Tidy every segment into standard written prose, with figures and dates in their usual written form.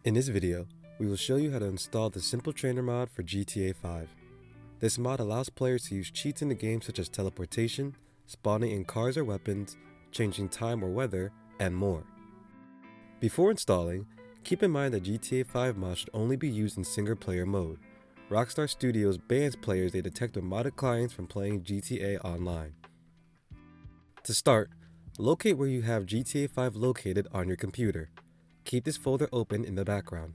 In this video, we will show you how to install the Simple Trainer mod for GTA 5. This mod allows players to use cheats in the game such as teleportation, spawning in cars or weapons, changing time or weather, and more. Before installing, keep in mind that GTA 5 mod should only be used in single-player mode. Rockstar Studios bans players they detect with modded clients from playing GTA Online. To start, locate where you have GTA 5 located on your computer. Keep this folder open in the background.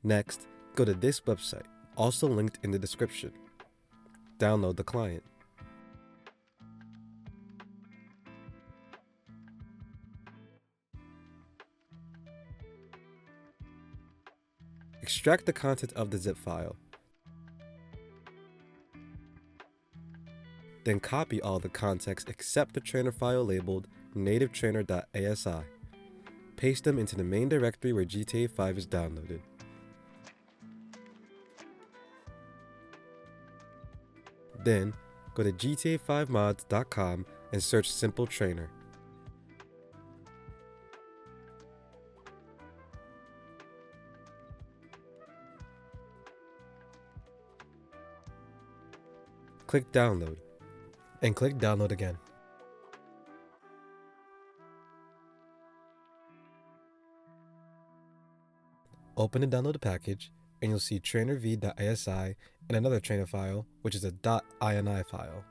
Next, go to this website, also linked in the description. Download the client. Extract the content of the zip file. Then copy all the contents except the trainer file labeled nativetrainer.asi. Paste them into the main directory where GTA 5 is downloaded. Then, go to gta5mods.com and search Simple Trainer. Click Download, and click Download again. Open the downloaded package, and you'll see trainerv.asi and another trainer file, which is a .ini file.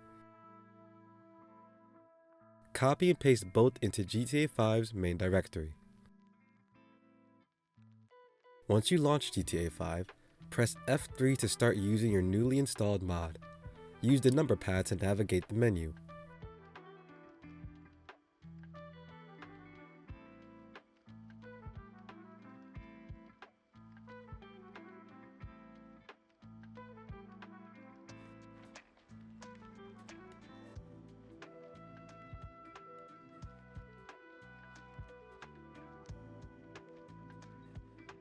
Copy and paste both into GTA 5's main directory. Once you launch GTA 5, press F3 to start using your newly installed mod. Use the number pad to navigate the menu.